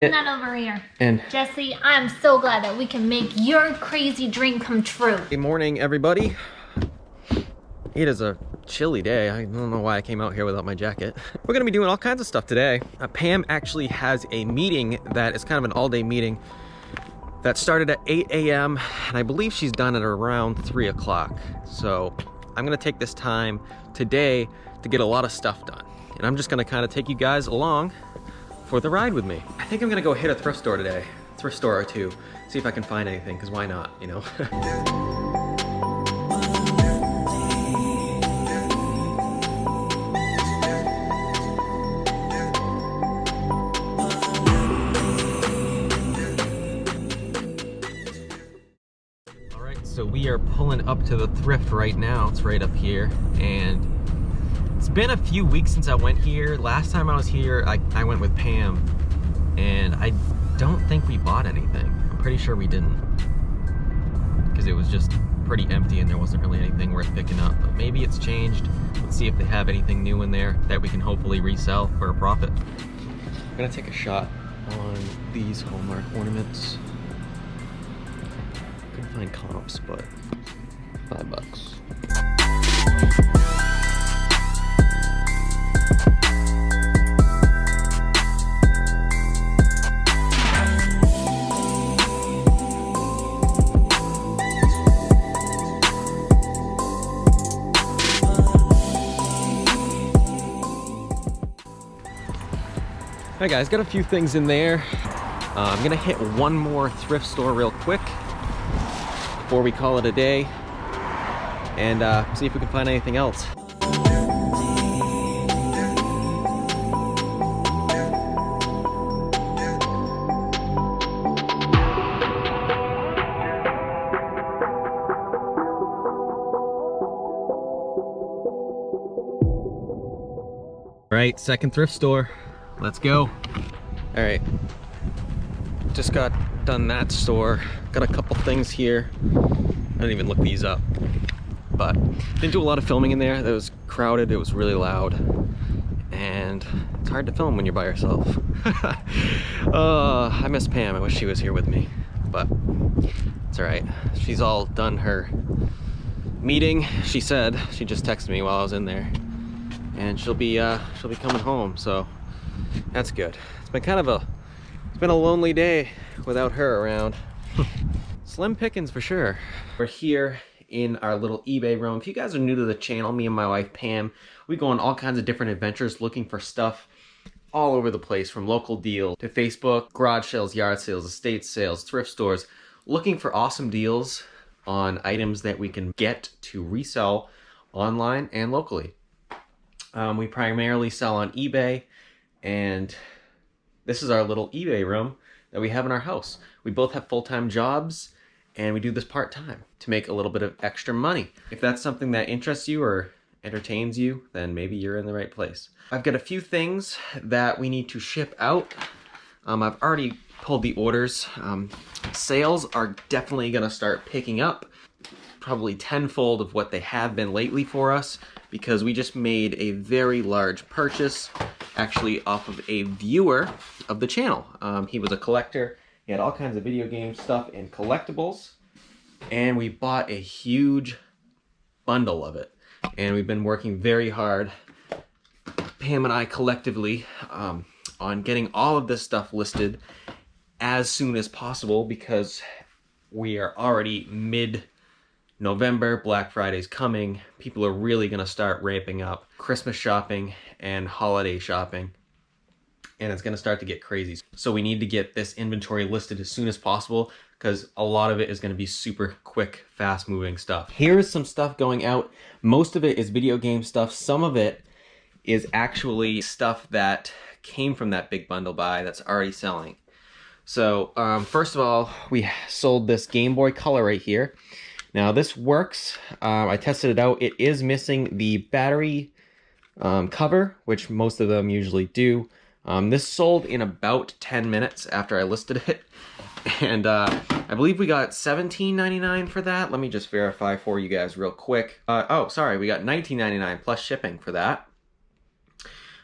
Not over here. And Jesse, I'm so glad that we can make your crazy dream come true. good morning, everybody. It is a chilly day. I don't know why I came out here without my jacket. We're gonna be doing all kinds of stuff today. Pam actually has a meeting that is kind of an all-day meeting that started at 8 a.m. and I believe she's done at around 3 o'clock. So I'm gonna take this time today to get a lot of stuff done. And I'm just gonna kind of take you guys along for the ride with me. I think I'm gonna go hit a thrift store today. Thrift store or two. See if I can find anything, because why not, you know? All right, so we are pulling up to the Thrift right now. It's right up here, and it's been a few weeks since I went here. Last time I was here, I went with Pam, and I don't think we bought anything. I'm pretty sure we didn't, because it was just pretty empty and there wasn't really anything worth picking up. But maybe it's changed. Let's see if they have anything new in there that we can hopefully resell for a profit. I'm gonna take a shot on these Hallmark ornaments. Couldn't find comps, but $5. Hi guys, got a few things in there. I'm gonna hit one more thrift store real quick before we call it a day, and see if we can find anything else. All right, second thrift store. Let's go. All right, just got done that store. Got a couple things here. I didn't even look these up, but didn't do a lot of filming in there. It was crowded, it was really loud, and it's hard to film when you're by yourself. I miss Pam, I wish she was here with me, but it's all right. She's all done her meeting. She said, she just texted me while I was in there, and she'll be coming home, so that's good. It's been a lonely day without her around. Slim pickings for sure. We're here in our little eBay room. If you guys are new to the channel, me and my wife Pam, we go on all kinds of different adventures looking for stuff all over the place, from local deals to Facebook, garage sales, yard sales, estate sales, thrift stores, looking for awesome deals on items that we can get to resell online and locally. We primarily sell on eBay, and this is our little eBay room that we have in our house. We both have full-time jobs, and we do this part-time to make a little bit of extra money. If that's something that interests you or entertains you, then maybe you're in the right place. I've got a few things that we need to ship out. I've already pulled the orders. Sales are definitely gonna start picking up, probably tenfold of what they have been lately for us, because we just made a very large purchase, actually off of a viewer of the channel. He was a collector. He had all kinds of video game stuff and collectibles, and we bought a huge bundle of it. And we've been working very hard, Pam and I collectively, on getting all of this stuff listed as soon as possible, because we are already mid-November, Black Friday's coming. People are really gonna start ramping up Christmas shopping and holiday shopping, and it's gonna start to get crazy. So we need to get this inventory listed as soon as possible, because a lot of it is gonna be super quick, fast moving stuff. Here's some stuff going out. Most of it is video game stuff. Some of it is actually stuff that came from that big bundle buy that's already selling. So first of all, we sold this Game Boy Color right here. Now this works. I tested it out. It is missing the battery cover, which most of them usually do. This sold in about 10 minutes after I listed it, and I believe we got $17.99 for that. Let me just verify for you guys real quick. Oh, sorry, we got $19.99 plus shipping for that.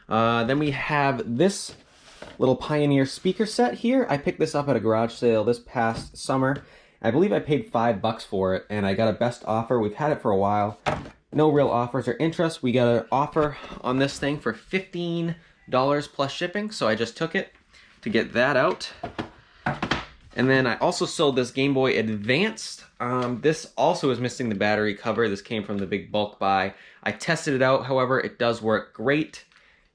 Then we have this little Pioneer speaker set here. I picked this up at a garage sale this past summer. I believe I paid $5 for it, and I got a best offer. We've had it for a while. No real offers or interest. We got an offer on this thing for $15 plus shipping, so I just took it to get that out. And then I also sold this Game Boy Advanced. This also is missing the battery cover. This came from the big bulk buy. I tested it out, however, it does work great,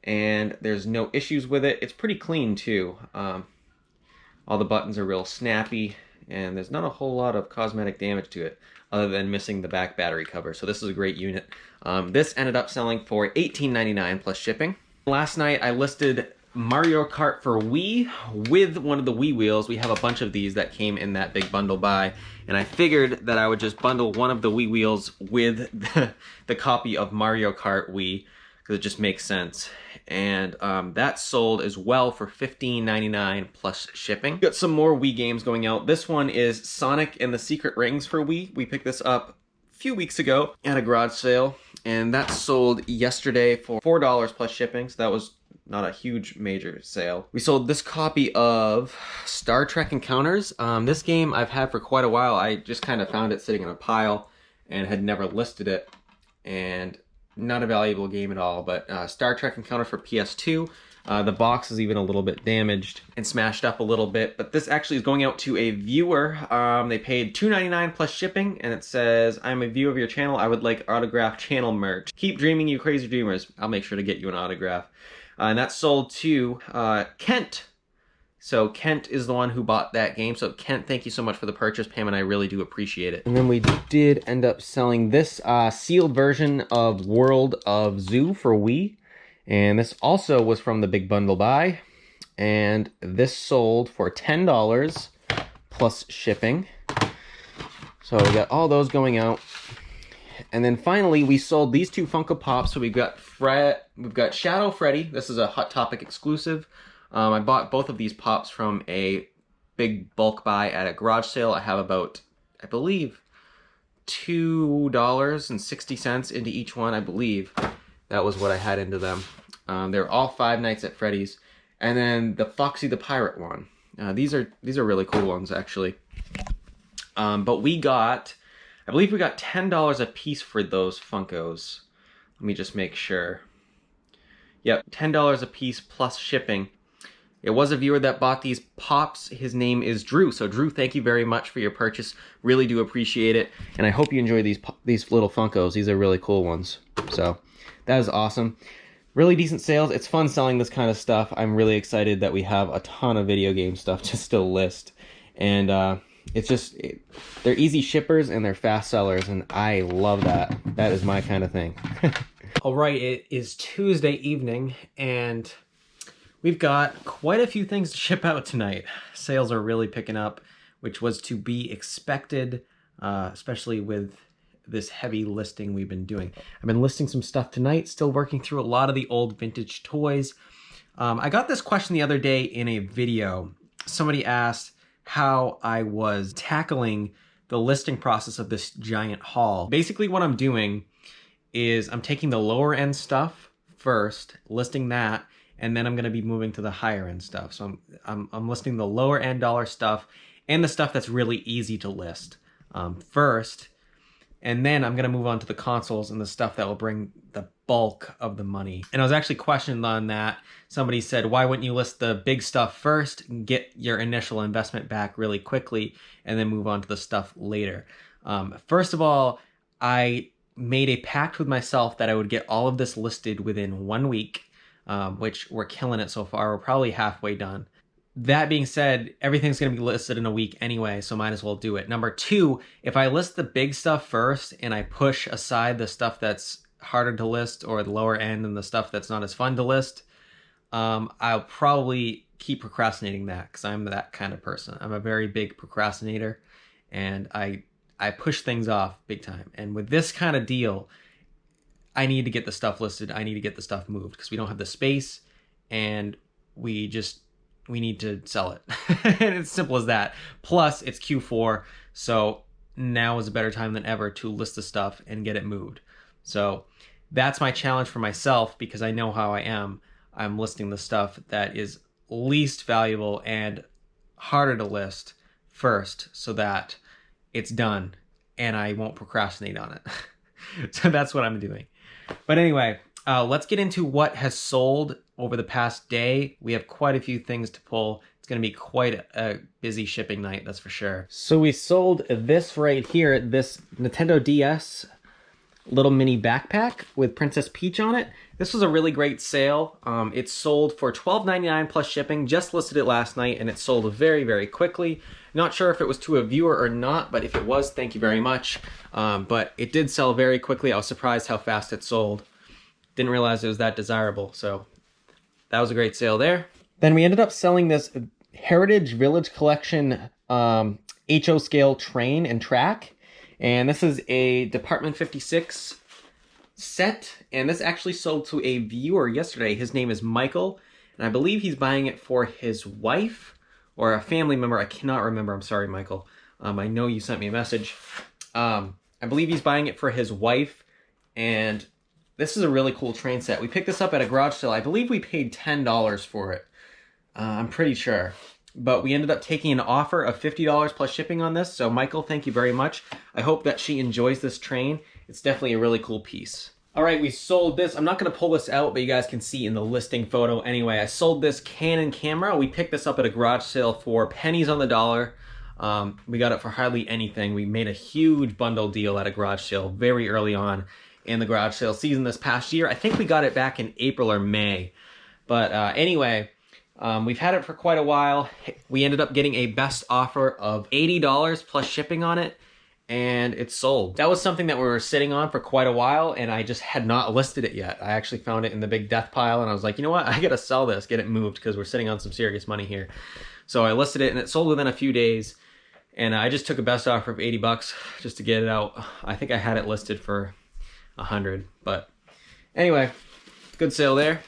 and there's no issues with it. It's pretty clean too. All the buttons are real snappy, and there's not a whole lot of cosmetic damage to it other than missing the back battery cover. So this is a great unit. This ended up selling for $18.99 plus shipping. Last night I listed Mario Kart for Wii with one of the Wii wheels. We have a bunch of these that came in that big bundle buy, and I figured that I would just bundle one of the Wii wheels with the copy of Mario Kart Wii, because it just makes sense. And that sold as well for $15.99 plus shipping. Got some more Wii games going out. This one is Sonic and the Secret Rings for Wii. We picked this up a few weeks ago at a garage sale, and that sold yesterday for $4 plus shipping, so that was not a huge major sale. We sold this copy of Star Trek Encounters. This game I've had for quite a while. I just kind of found it sitting in a pile and had never listed it, and not a valuable game at all, but Star Trek Encounters for PS2. The box is even a little bit damaged and smashed up a little bit, but this actually is going out to a viewer. They paid $2.99 plus shipping, and it says, "I'm a viewer of your channel. I would like autographed channel merch. Keep dreaming, you crazy dreamers." I'll make sure to get you an autograph. And that sold to Kent. So Kent is the one who bought that game. So Kent, thank you so much for the purchase, Pam, and I really do appreciate it. And then we did end up selling this sealed version of World of Zoo for Wii. And this also was from the big bundle buy. And this sold for $10 plus shipping. So we got all those going out. And then finally, we sold these two Funko Pops. So we've got Shadow Freddy. This is a Hot Topic exclusive. I bought both of these pops from a big bulk buy at a garage sale. I have about, I believe, $2.60 into each one. I believe that was what I had into them. They're all Five Nights at Freddy's. And then the Foxy the Pirate one. These are really cool ones, actually. But we got, I believe we got $10 a piece for those Funkos. Let me just make sure. Yep, $10 a piece plus shipping. It was a viewer that bought these pops. His name is Drew. So Drew, thank you very much for your purchase. Really do appreciate it. And I hope you enjoy these little Funkos. These are really cool ones. So that is awesome. Really decent sales. It's fun selling this kind of stuff. I'm really excited that we have a ton of video game stuff to still list. And it's just, they're easy shippers and they're fast sellers. And I love that. That is my kind of thing. All right, it is Tuesday evening and we've got quite a few things to ship out tonight. Sales are really picking up, which was to be expected, especially with this heavy listing we've been doing. I've been listing some stuff tonight, still working through a lot of the old vintage toys. I got this question the other day in a video. Somebody asked how I was tackling the listing process of this giant haul. Basically what I'm doing is I'm taking the lower end stuff first, listing that, and then I'm going to be moving to the higher end stuff. So I'm listing the lower end dollar stuff and the stuff that's really easy to list first, and then I'm going to move on to the consoles and the stuff that will bring the bulk of the money. And I was actually questioned on that. Somebody said, why wouldn't you list the big stuff first and get your initial investment back really quickly and then move on to the stuff later? First of all, I made a pact with myself that I would get all of this listed within 1 week. Which we're killing it so far. We're probably halfway done. That being said, everything's going to be listed in a week anyway, so might as well do it. Number two, if I list the big stuff first and I push aside the stuff that's harder to list or the lower end and the stuff that's not as fun to list, I'll probably keep procrastinating that because I'm that kind of person. I'm a very big procrastinator and I push things off big time. And with this kind of deal, I need to get the stuff listed. I need to get the stuff moved because we don't have the space and we need to sell it. And it's simple as that. Plus it's Q4. So now is a better time than ever to list the stuff and get it moved. So that's my challenge for myself because I know how I am. I'm listing the stuff that is least valuable and harder to list first so that it's done and I won't procrastinate on it. So that's what I'm doing. But anyway, let's get into what has sold over the past day. We have quite a few things to pull. It's going to be quite a busy shipping night, that's for sure. So we sold this right here, this Nintendo DS little mini backpack with Princess Peach on it. This was a really great sale. It sold for $12.99 plus shipping. Just listed it last night and it sold very, very quickly. Not sure if it was to a viewer or not, but if it was, thank you very much. But it did sell very quickly. I was surprised how fast it sold. Didn't realize it was that desirable, so that was a great sale there. Then we ended up selling this Heritage Village Collection HO scale train and track. And this is a Department 56 set, and this actually sold to a viewer yesterday. His name is Michael, and I believe he's buying it for his wife or a family member. I cannot remember. I'm sorry, Michael. I know you sent me a message. I believe he's buying it for his wife, and this is a really cool train set. We picked this up at a garage sale. I believe we paid $10 for it. I'm pretty sure. But we ended up taking an offer of $50 plus shipping on this. So Michael, thank you very much. I hope that she enjoys this train. It's definitely a really cool piece. All right, we sold this. I'm not gonna pull this out, but you guys can see in the listing photo. Anyway, I sold this Canon camera. We picked this up at a garage sale for pennies on the dollar. We got it for hardly anything. We made a huge bundle deal at a garage sale very early on in the garage sale season this past year. I think we got it back in April or May. But anyway, we've had it for quite a while. We ended up getting a best offer of $80 plus shipping on it, and it's sold. That was something that we were sitting on for quite a while, and I just had not listed it yet. I actually found it in the big death pile, and I was like, you know what? I gotta sell this, get it moved, because we're sitting on some serious money here. So I listed it, and it sold within a few days, and I just took a best offer of 80 bucks just to get it out. I think I had it listed for 100, but anyway, good sale there.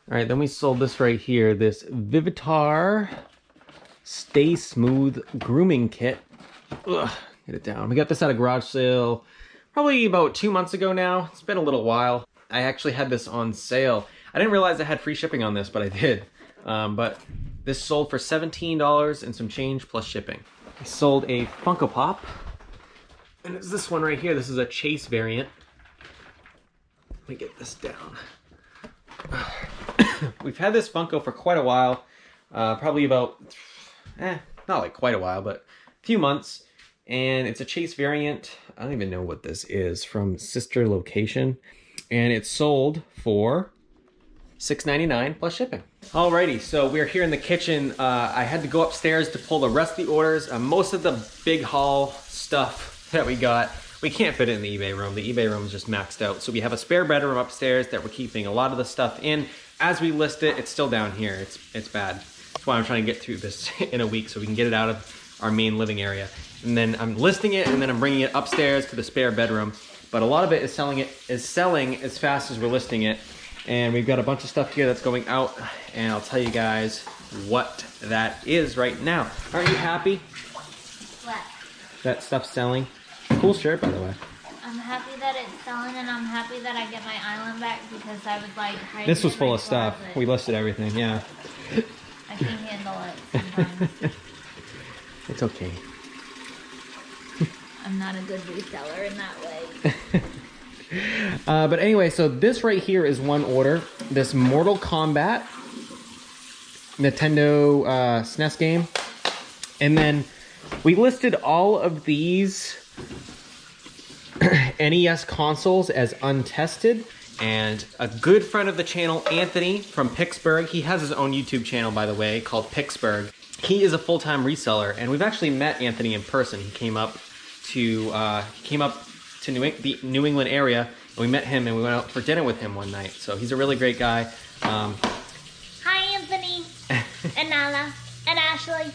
All right, then we sold this right here, this Vivitar Stay Smooth Grooming Kit. Ugh, get it down. We got this at a garage sale probably about 2 months ago now. It's been a little while. I actually had this on sale. I didn't realize I had free shipping on this, but I did. But this sold for $17 and some change plus shipping. I sold a Funko Pop, and it's this one right here. This is a Chase variant. Let me get this down. We've had this Funko for quite a while, probably about, not like quite a while, but a few months, and it's a Chase variant. I don't even know what this is, from Sister Location, and it's sold for $6.99 plus shipping. Alrighty, so we're here in the kitchen. I had to go upstairs to pull the rest of the orders. Most of the big haul stuff that we got, we can't fit it in the eBay room. The eBay room is just maxed out. So we have a spare bedroom upstairs that we're keeping a lot of the stuff in. As we list it, it's still down here. It's bad. That's why I'm trying to get through this in a week so we can get it out of our main living area. And then I'm listing it, and then I'm bringing it upstairs to the spare bedroom. But a lot of it is selling as fast as we're listing it. And we've got a bunch of stuff here that's going out, and I'll tell you guys what that is right now. Aren't you happy? What? That stuff's selling. Cool shirt, by the way. I'm happy that it's selling, and I'm happy that I get my island back because I was like hiding This was in full my of stuff. closet. We listed everything, yeah. I can handle it sometimes. It's okay. I'm not a good reseller in that way. But anyway, so this right here is one order. This Mortal Kombat Nintendo SNES game. And then we listed all of these NES consoles as untested. And a good friend of the channel, Anthony from Pittsburgh, he has his own YouTube channel, by the way, called Pittsburgh. He is a full-time reseller, and we've actually met Anthony in person. He came up to the New England area, and we met him and we went out for dinner with him one night. So he's a really great guy. Hi, Anthony, and Nala, and Ashley.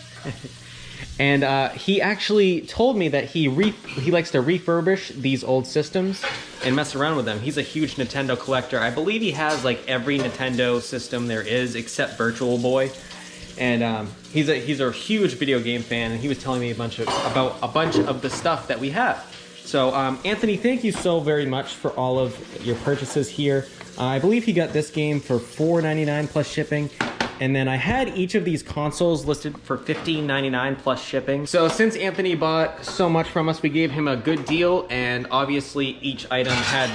And he actually told me that he likes to refurbish these old systems and mess around with them. He's a huge Nintendo collector. I believe he has like every Nintendo system there is except Virtual Boy. And he's a huge video game fan, and he was telling me about a bunch of the stuff that we have. So Anthony, thank you so very much for all of your purchases here. I believe he got this game for $4.99 plus shipping. And then I had each of these consoles listed for $15.99 plus shipping. So since Anthony bought so much from us, we gave him a good deal, and obviously each item had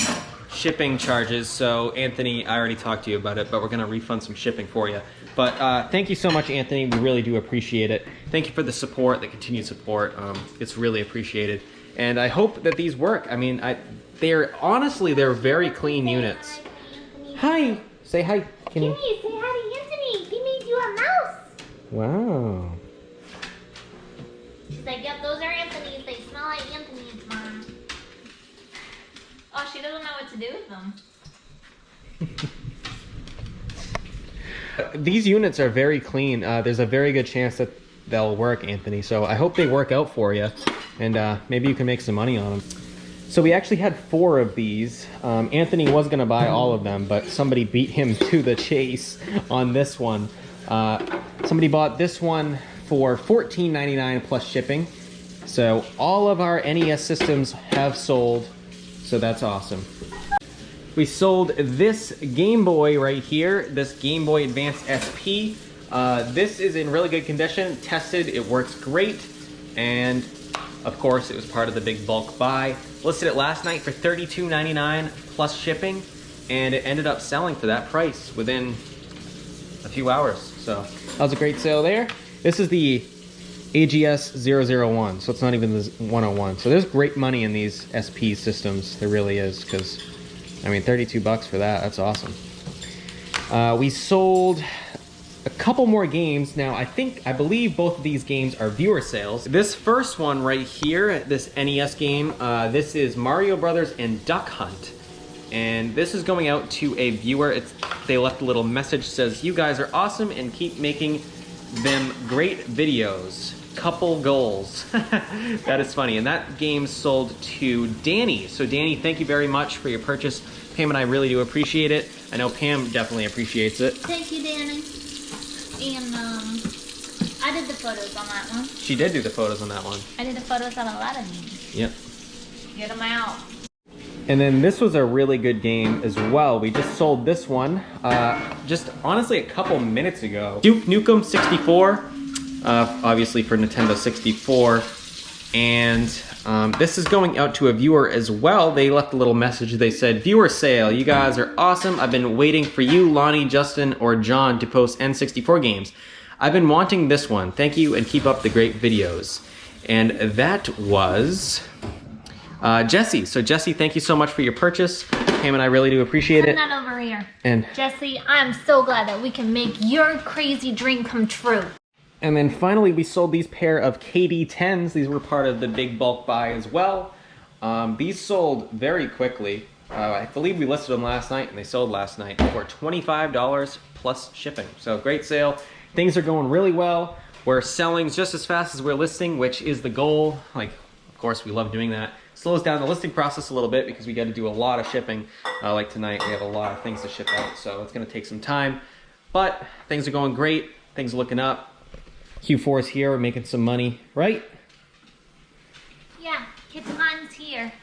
shipping charges. So Anthony, I already talked to you about it, but we're gonna refund some shipping for you. But thank you so much, Anthony. We really do appreciate it. Thank you for the support, the continued support. It's really appreciated. And I hope that these work. I mean, they're very clean units. Hi, say hi, Kenny. Kimmy, say hi to Anthony. He made you a mouse. Wow. She's like, yep, those are Anthony's. They smell like Anthony's, Mom. Oh, she doesn't know what to do with them. These units are very clean. There's a very good chance that they'll work, Anthony. So I hope they work out for you, and maybe you can make some money on them. So we actually had 4 of these. Anthony was gonna buy all of them, but somebody beat him to the chase on this one. Somebody bought this one for $14.99 plus shipping. So all of our NES systems have sold, so that's awesome. We sold this Game Boy right here, this Game Boy Advance SP. This is in really good condition, tested, it works great, and of course it was part of the big bulk buy. Listed it last night for $32.99 plus shipping, and it ended up selling for that price within a few hours. So that was a great sale there. This is the AGS 001, so it's not even the 101. So there's great money in these SP systems, there really is, because I mean, 32 bucks for that, that's awesome. We sold a couple more games. Now, I believe both of these games are viewer sales. This first one right here, this NES game, this is Mario Brothers and Duck Hunt. And this is going out to a viewer. They left a little message, says, "You guys are awesome and keep making them great videos. Couple goals." That is funny. And that game sold to Danny. So Danny, thank you very much for your purchase. Pam and I really do appreciate it. I know Pam definitely appreciates it. Thank you, Danny. And I did the photos on that one. She did do the photos on that one. I did the photos on a lot of these. Yep. Get them out. And then this was a really good game as well. We just sold this one just honestly a couple minutes ago. Duke Nukem 64, obviously for Nintendo 64. And this is going out to a viewer as well. They left a little message. They said, "Viewer sale, you guys are awesome. I've been waiting for you, Lonnie, Justin, or John to post N64 games. I've been wanting this one. Thank you and keep up the great videos." And that was Jesse. So Jesse, thank you so much for your purchase. Pam and I really do appreciate it. Turn that over here. And Jesse, I'm so glad that we can make your crazy dream come true. And then finally, we sold these pair of KD10s. These were part of the big bulk buy as well. These sold very quickly. I believe we listed them last night, and they sold last night for $25 plus shipping. So great sale. Things are going really well. We're selling just as fast as we're listing, which is the goal. Like, of course, we love doing that. Slows down the listing process a little bit because we got to do a lot of shipping. Like tonight, we have a lot of things to ship out, so it's going to take some time. But things are going great. Things are looking up. Q4's here, we're making some money, right? Yeah, Kid Mine's here.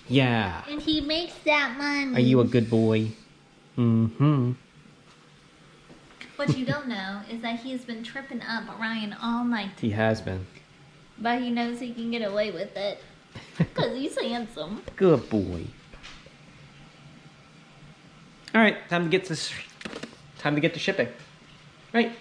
Yeah. And he makes that money. Are you a good boy? Mm-hmm. What you don't know is that he's been tripping up Ryan all night. He has been. But he knows he can get away with it. Because he's handsome. Good boy. All right, time to get to shipping. Right.